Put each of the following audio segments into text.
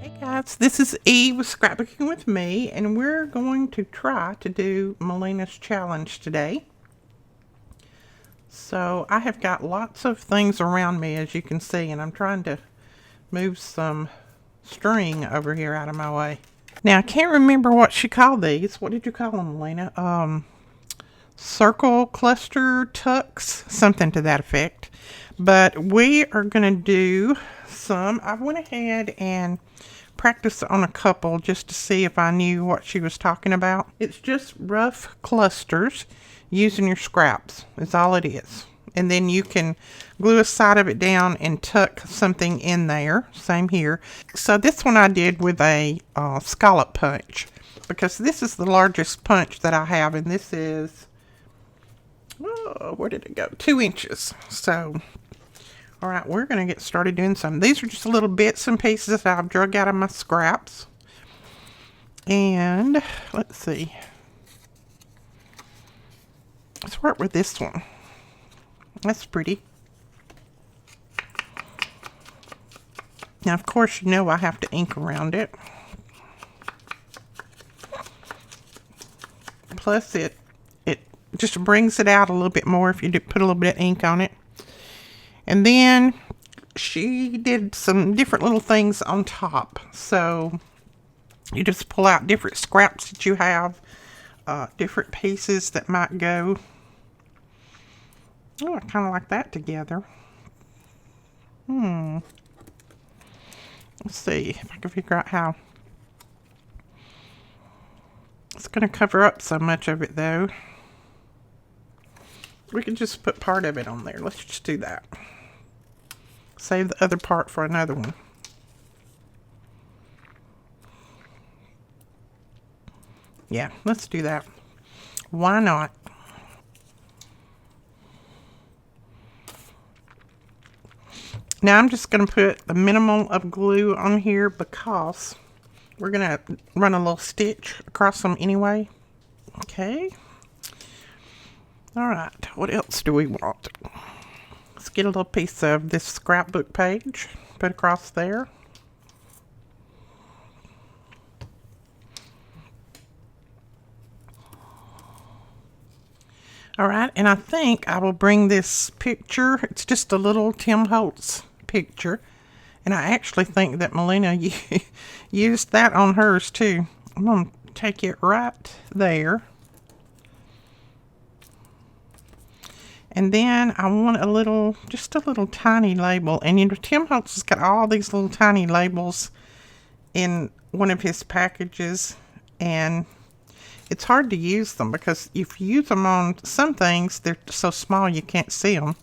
Hey guys, this is Eve with Scrapbooking with me, and we're going to try to do Melinas challenge today. So I have got lots of things around me, as you can see, and I'm trying to move some string over here out of my way. Now I can't remember what she called these. What did you call them, Melina? Circle cluster tucks, something to that effect. But we are going to do some. I went ahead and practiced on a couple just to see if I knew what she was talking about. It's just rough clusters using your scraps is all it is. And then you can glue a side of it down and tuck something in there. Same here. So this one I did with a scallop punch, because this is the largest punch that I have, and this is, where did it go? 2 inches. So all right, we're going to get started doing some. These are just little bits and pieces that I've drug out of my scraps. And let's see. Let's work with this one. That's pretty. Now, of course, you know I have to ink around it. Plus, it just brings it out a little bit more if you put a little bit of ink on it. And then she did some different little things on top. So you just pull out different scraps that you have, different pieces that might go. Oh, I kind of like that together. Let's see if I can figure out how. It's going to cover up so much of it, though. We can just put part of it on there. Let's just do that. Save the other part for another one. Yeah, let's do that. Why not? Now I'm just going to put the minimum of glue on here because we're going to run a little stitch across them anyway. Okay. All right, what else do we want? Let's get a little piece of this scrapbook page, put across there. All right, and I think I will bring this picture. It's just a little Tim Holtz picture, and I actually think that Melina used that on hers too. I'm going to take it right there. And then I want a little, just a little tiny label. And you know, Tim Holtz has got all these little tiny labels in one of his packages. And it's hard to use them because if you use them on some things, they're so small you can't see them.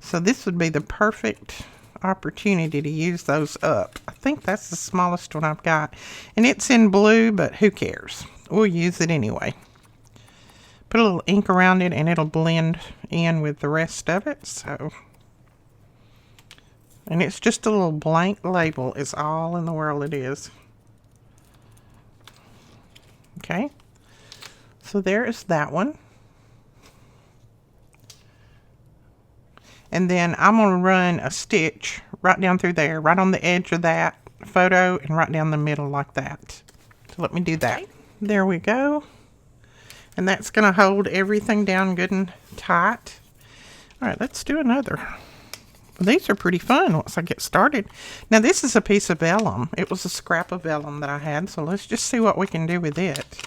So this would be the perfect opportunity to use those up. I think that's the smallest one I've got. And it's in blue, but who cares? We'll use it anyway. Put a little ink around it and it'll blend in with the rest of it. So, and it's just a little blank label is all in the world it is. Okay, so there is that one. And then I'm going to run a stitch right down through there, right on the edge of that photo and right down the middle like that. So let me do that. Okay. There we go. And that's going to hold everything down good and tight. All right, let's do another. Well, these are pretty fun once I get started. Now, this is a piece of vellum. It was a scrap of vellum that I had, so let's just see what we can do with it.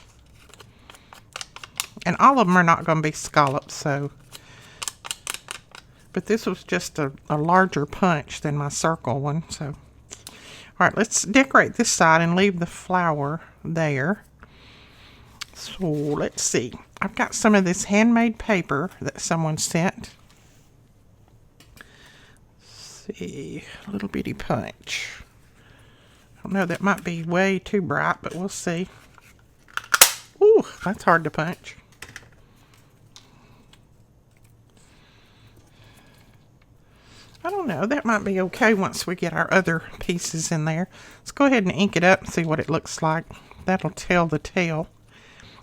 And all of them are not going to be scallops, so. But this was just a larger punch than my circle one, so. All right, let's decorate this side and leave the flower there. So let's see. I've got some of this handmade paper that someone sent. Let's see, a little bitty punch. I don't know, that might be way too bright, but we'll see. Ooh, that's hard to punch. I don't know, that might be okay once we get our other pieces in there. Let's go ahead and ink it up and see what it looks like. That'll tell the tale.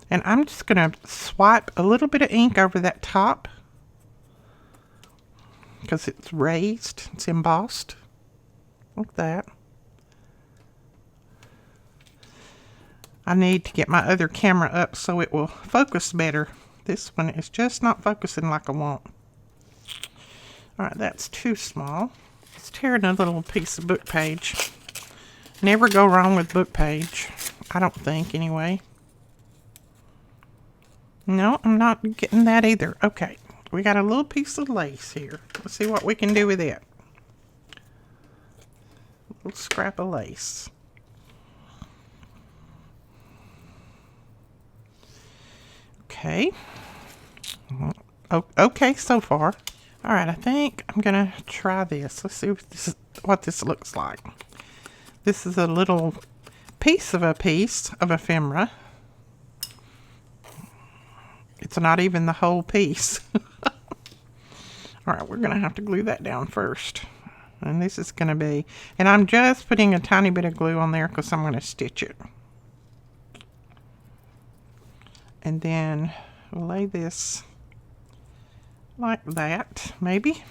And I'm just going to swipe a little bit of ink over that top because it's raised, it's embossed, like that. I need to get my other camera up so it will focus better. This one is just not focusing like I want. Alright, that's too small. Let's tear in a little piece of book page. Never go wrong with book page. I don't think, anyway. No, I'm not getting that either. Okay, we got a little piece of lace here. Let's see what we can do with it. A little scrap of lace. Okay. Okay, so far. Alright, I think I'm going to try this. Let's see what this looks like. This is a little piece of ephemera. It's not even the whole piece. Alright, we're going to have to glue that down first. And this is going to be... And I'm just putting a tiny bit of glue on there because I'm going to stitch it. And then we'll lay this like that, maybe.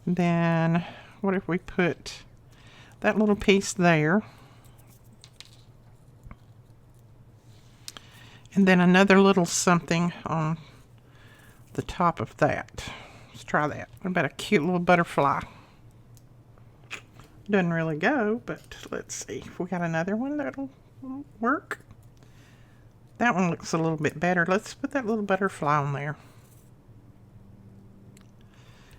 Then what if we put that little piece there, and then another little something on the top of that. Let's try that. What about a cute little butterfly? Doesn't really go, but let's see if we got another one that'll work. That one looks a little bit better. Let's put that little butterfly on there.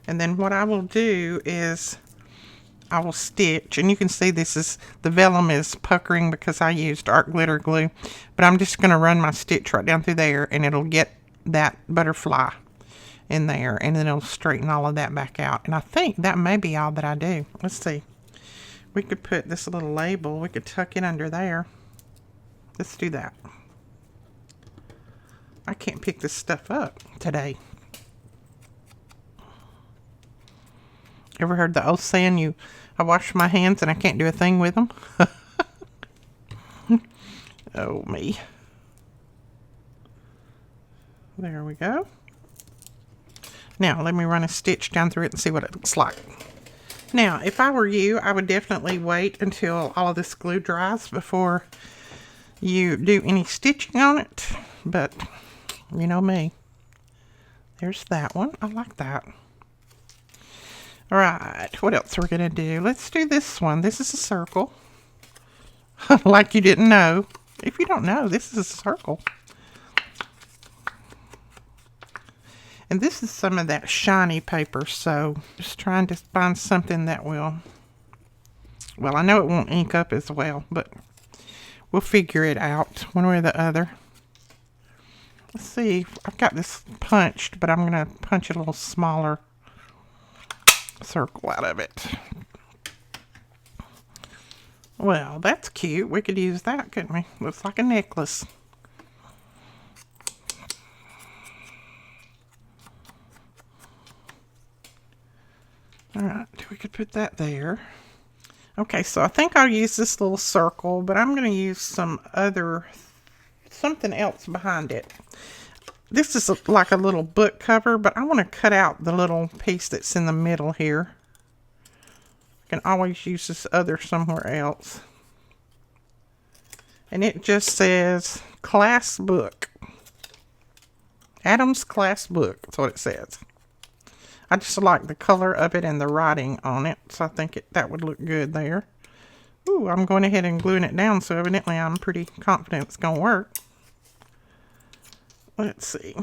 And then what I will do is I will stitch, and you can see this is, the vellum is puckering because I used art glitter glue, but I'm just going to run my stitch right down through there and it'll get that butterfly in there, and then it'll straighten all of that back out. And I think that may be all that I do. Let's see. We could put this little label, we could tuck it under there. Let's do that. I can't pick this stuff up today. Ever heard the old saying, I wash my hands and I can't do a thing with them? Oh, me. There we go. Now, let me run a stitch down through it and see what it looks like. Now, if I were you, I would definitely wait until all of this glue dries before you do any stitching on it. But, you know me. There's that one. I like that. Alright, what else are we going to do? Let's do this one. This is a circle. Like you didn't know. If you don't know, this is a circle. And this is some of that shiny paper, so just trying to find something that will... Well, I know it won't ink up as well, but we'll figure it out one way or the other. Let's see. I've got this punched, but I'm going to punch a little smaller circle out of it. Well, that's cute. We could use that, couldn't we? Looks like a necklace. Alright, we could put that there. Okay, so I think I'll use this little circle, but I'm going to use something else behind it. This is like a little book cover, but I want to cut out the little piece that's in the middle here. I can always use this other somewhere else. And it just says class book. Adam's class book. That's what it says. I just like the color of it and the writing on it. So I think that would look good there. Ooh, I'm going ahead and gluing it down. So evidently I'm pretty confident it's going to work. Let's see.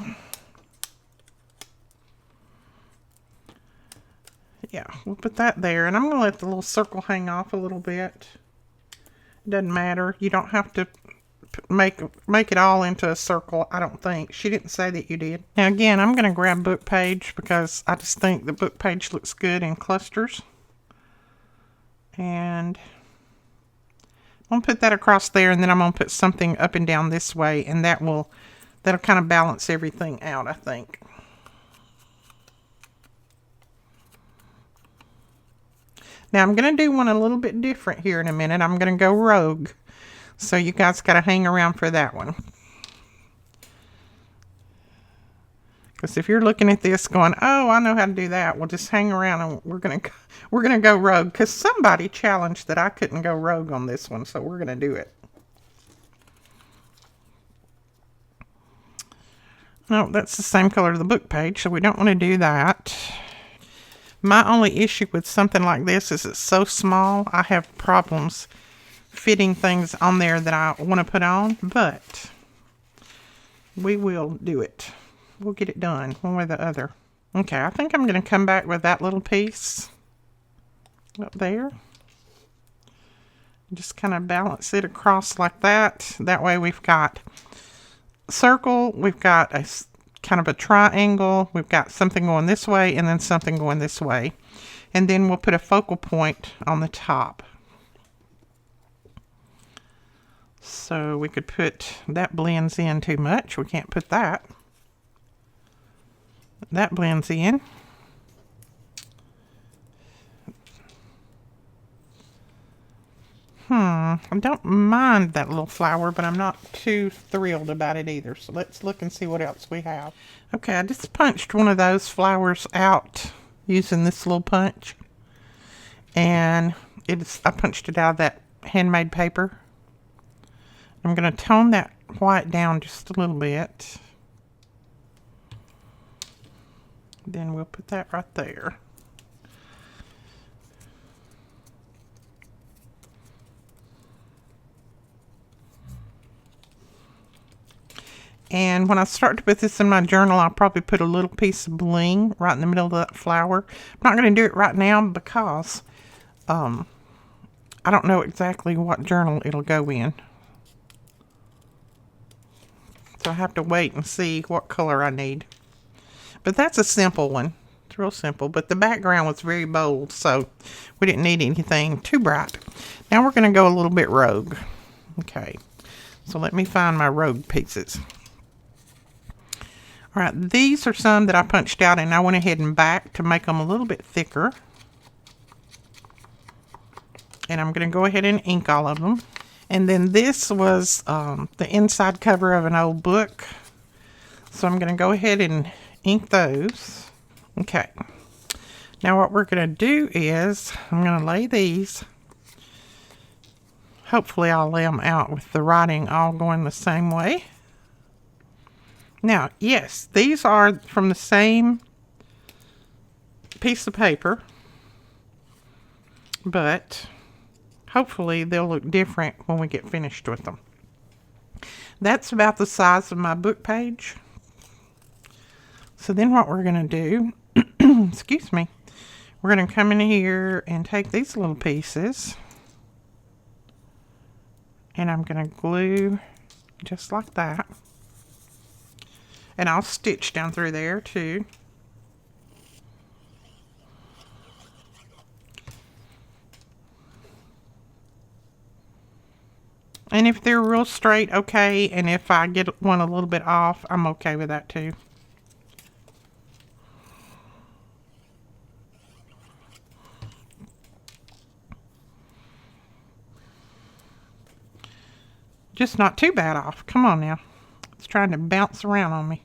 Yeah, we'll put that there. And I'm going to let the little circle hang off a little bit. It doesn't matter. You don't have to make it all into a circle, I don't think. She didn't say that you did. Now again, I'm going to grab book page because I just think the book page looks good in clusters. And I'm going to put that across there, and then I'm going to put something up and down this way, and that'll kind of balance everything out, I think. Now I'm going to do one a little bit different here in a minute. I'm going to go rogue. So you guys got to hang around for that one. Because if you're looking at this going, oh, I know how to do that, well, just hang around and we're gonna go rogue. Because somebody challenged that I couldn't go rogue on this one, so we're gonna do it. No, that's the same color of the book page, so we don't want to do that. My only issue with something like this is it's so small. I have problems fitting things on there that I want to put on, but we will do it. We'll get it done one way or the other. Okay, I think I'm going to come back with that little piece up there. Just kind of balance it across like that. That way we've got a circle, we've got a kind of a triangle, we've got something going this way and then something going this way. And then we'll put a focal point on the top. So we could put, that blends in too much. We can't put that. That blends in. I don't mind that little flower, but I'm not too thrilled about it either. So let's look and see what else we have. Okay, I just punched one of those flowers out using this little punch. And I punched it out of that handmade paper. I'm going to tone that white down just a little bit. Then we'll put that right there. And when I start to put this in my journal, I'll probably put a little piece of bling right in the middle of that flower. I'm not going to do it right now because I don't know exactly what journal it'll go in. So I have to wait and see what color I need. But that's a simple one. It's real simple. But the background was very bold, so we didn't need anything too bright. Now we're going to go a little bit rogue. Okay. So let me find my rogue pieces. Alright, these are some that I punched out and I went ahead and backed to make them a little bit thicker. And I'm going to go ahead and ink all of them. And then this was the inside cover of an old book. So I'm going to go ahead and ink those. Okay. Now what we're going to do is I'm going to lay these. Hopefully I'll lay them out with the writing all going the same way. Now, yes, these are from the same piece of paper, but hopefully they'll look different when we get finished with them. That's about the size of my book page. So then what we're going to do, excuse me, we're going to come in here and take these little pieces, and I'm going to glue just like that. And I'll stitch down through there too. And if they're real straight, okay. And if I get one a little bit off, I'm okay with that too. Just not too bad off. Come on now. It's trying to bounce around on me.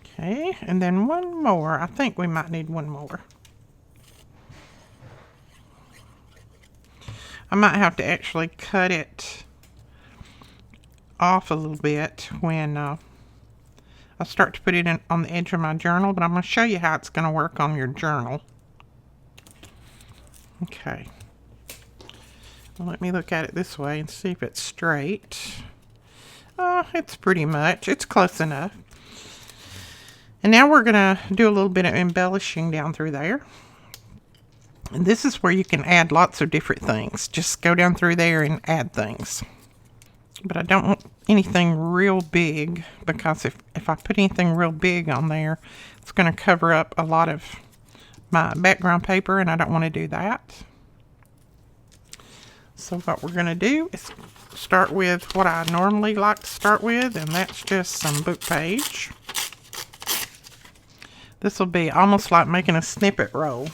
Okay, and then one more. I think we might need one more. I might have to actually cut it off a little bit when I start to put it in on the edge of my journal, but I'm going to show you how it's going to work on your journal. Okay. Well, let me look at it this way and see if it's straight. Oh, it's pretty much. It's close enough. And now we're going to do a little bit of embellishing down through there. And this is where you can add lots of different things. Just go down through there and add things. But I don't want anything real big, because if I put anything real big on there, it's going to cover up a lot of my background paper, and I don't want to do that. So what we're going to do is start with what I normally like to start with, and that's just some book page. This will be almost like making a snippet roll.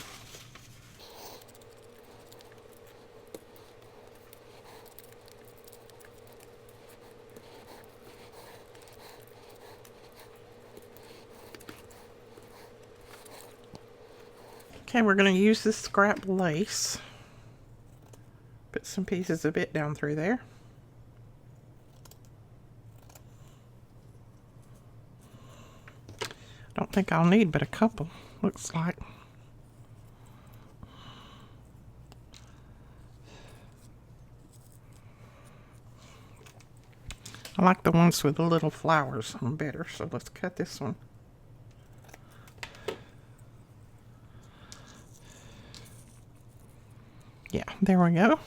Okay, we're going to use this scrap lace. Put some pieces of it down through there. Don't think I'll need but a couple, looks like. I like the ones with the little flowers on better, so let's cut this one. Yeah, there we go.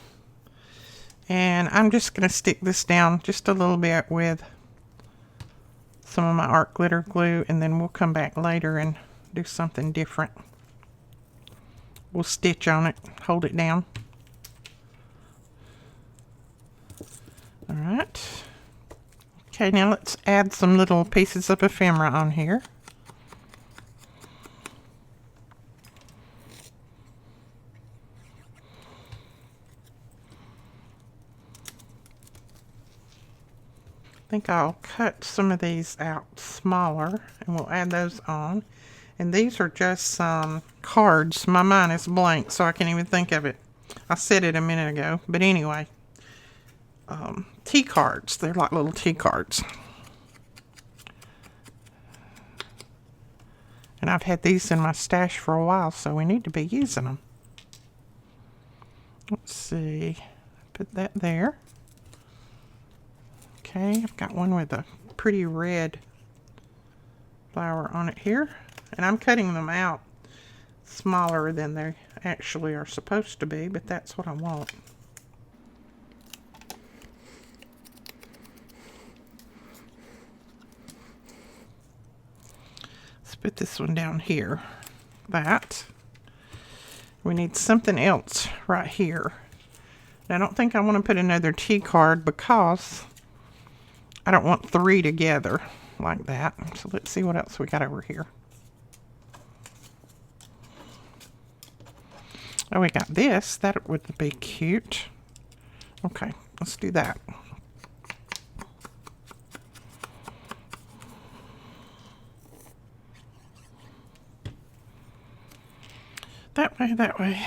And I'm just going to stick this down just a little bit with some of my art glitter glue, and then we'll come back later and do something different. We'll stitch on it, hold it down. All right. Okay, now let's add some little pieces of ephemera on here. I think I'll cut some of these out smaller and we'll add those on. And these are just some cards. My mind is blank, so I can't even think of it. I said it a minute ago, but anyway. Tea cards. They're like little tea cards. And I've had these in my stash for a while, so we need to be using them. Let's see. Put that there. Okay, I've got one with a pretty red flower on it here. And I'm cutting them out smaller than they actually are supposed to be, but that's what I want. Let's put this one down here. That. We need something else right here. And I don't think I want to put another T card because I don't want three together like that. So let's see what else we got over here. Oh, we got this. That would be cute. Okay, let's do that. That way, that way.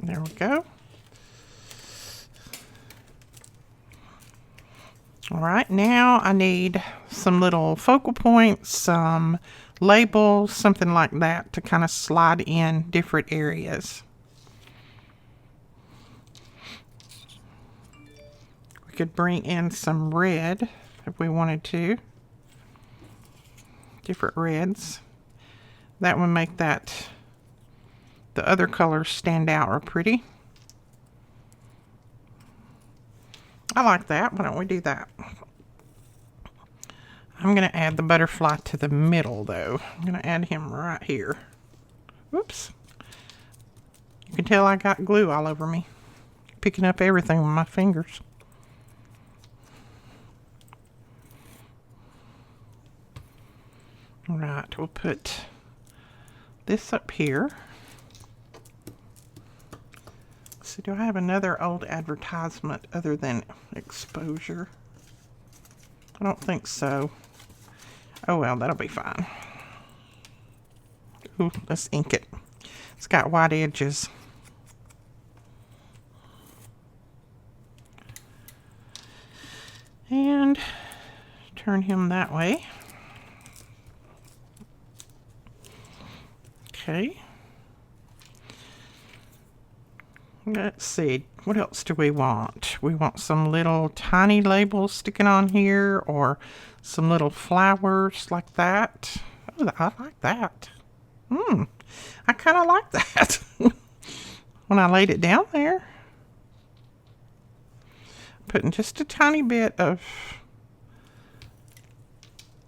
There we go. All right, now I need some little focal points, some labels, something like that to kind of slide in different areas. We could bring in some red if we wanted to. Different reds. That would make that, the other colors stand out or pretty. I like that. Why don't we do that? I'm going to add the butterfly to the middle, though. I'm going to add him right here. Whoops. You can tell I got glue all over me. Picking up everything with my fingers. All right, we'll put this up here. So do I have another old advertisement other than exposure? I don't think so. Oh well, that'll be fine. Ooh, let's ink it. It's got white edges. And turn him that way. Okay. Let's see, what else do we want? We want some little tiny labels sticking on here or some little flowers like that. Oh, I like that. I kind of like that. When I laid it down there. Putting just a tiny bit of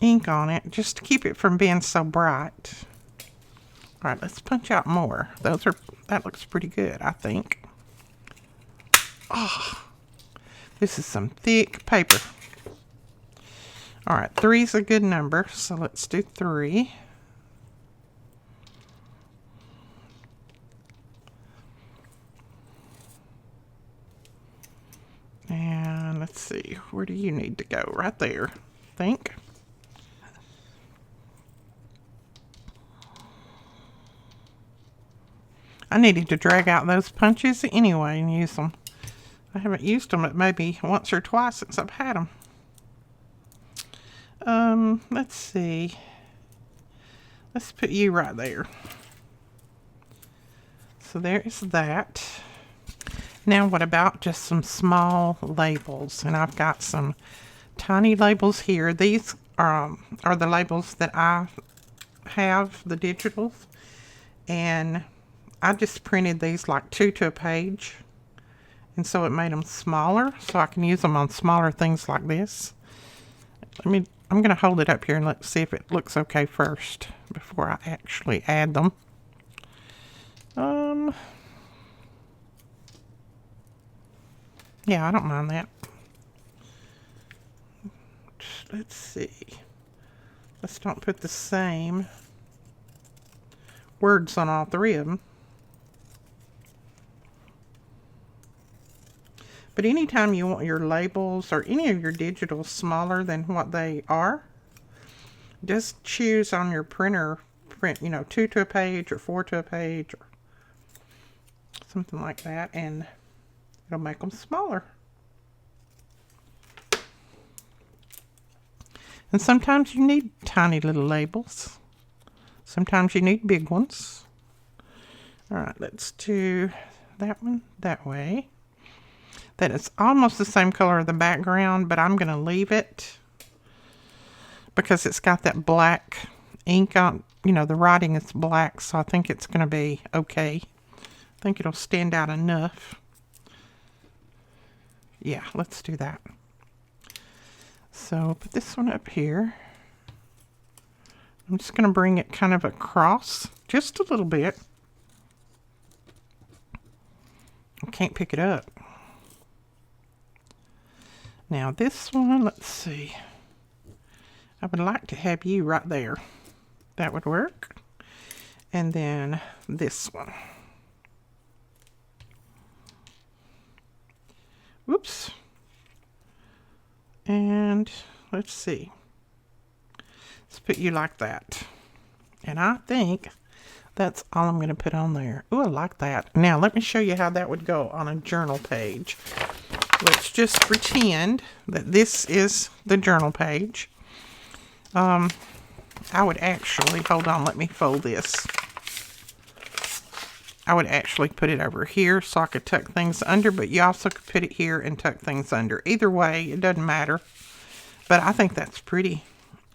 ink on it just to keep it from being so bright. All right, let's punch out more. That looks pretty good, I think. Oh, this is some thick paper. All right, 3's a good number, so let's do 3. And let's see, where do you need to go? Right there, I think. I needed to drag out those punches anyway and use them. I haven't used them but maybe once or twice since I've had them. Let's see. Let's put you right there. So there's that. Now what about just some small labels? And I've got some tiny labels here. These are the labels that I have, the digitals. And I just printed these like 2 to a page. And so it made them smaller, so I can use them on smaller things like this. I'm going to hold it up here and let's see if it looks okay first before I actually add them. Yeah, I don't mind that. Let's see. Let's don't put the same words on all 3 of them. But anytime you want your labels or any of your digitals smaller than what they are, just choose on your printer, print, 2 to a page or 4 to a page or something like that, and it'll make them smaller. And sometimes you need tiny little labels. Sometimes you need big ones. All right, let's do that one that way. That is almost the same color of the background, but I'm going to leave it because it's got that black ink on, the writing is black, so I think it's going to be okay. I think it'll stand out enough. Yeah, let's do that. So put this one up here. I'm just going to bring it kind of across just a little bit. I can't pick it up. Now this one, let's see. I would like to have you right there. That would work. And then this one. Whoops. And let's see. Let's put you like that. And I think that's all I'm going to put on there. Ooh, I like that. Now let me show you how that would go on a journal page. Let's just pretend that this is the journal page. I would actually, hold on, let me fold this. I would actually put it over here so I could tuck things under, but you also could put it here and tuck things under. Either way, it doesn't matter. But I think that's pretty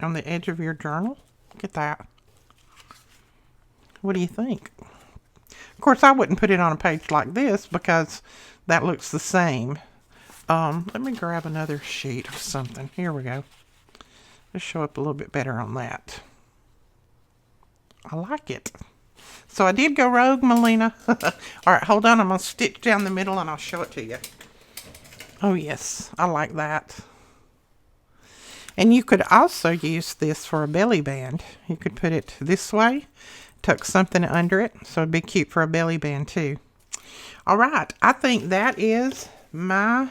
on the edge of your journal. Look at that. What do you think? Of course, I wouldn't put it on a page like this because that looks the same. Let me grab another sheet of something. Here we go. Let's show up a little bit better on that. I like it. So I did go rogue, Melina. All right, hold on. I'm going to stitch down the middle and I'll show it to you. Oh, yes. I like that. And you could also use this for a belly band. You could put it this way, tuck something under it. So it'd be cute for a belly band, too. All right. I think that is my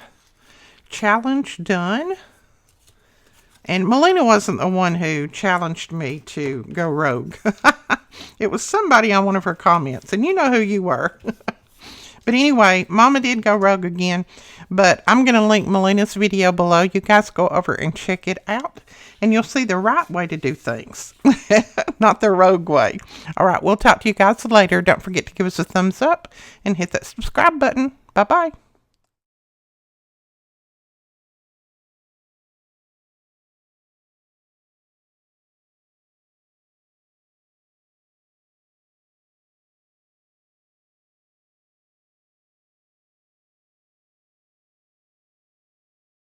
challenge done. And Melina wasn't the one who challenged me to go rogue. It was somebody on one of her comments, and you know who you were. But anyway, Mama did go rogue again, but I'm going to link Melina's video below. You guys go over and check it out, and you'll see the right way to do things, not the rogue way. All right, we'll talk to you guys later. Don't forget to give us a thumbs up and hit that subscribe button. Bye-bye.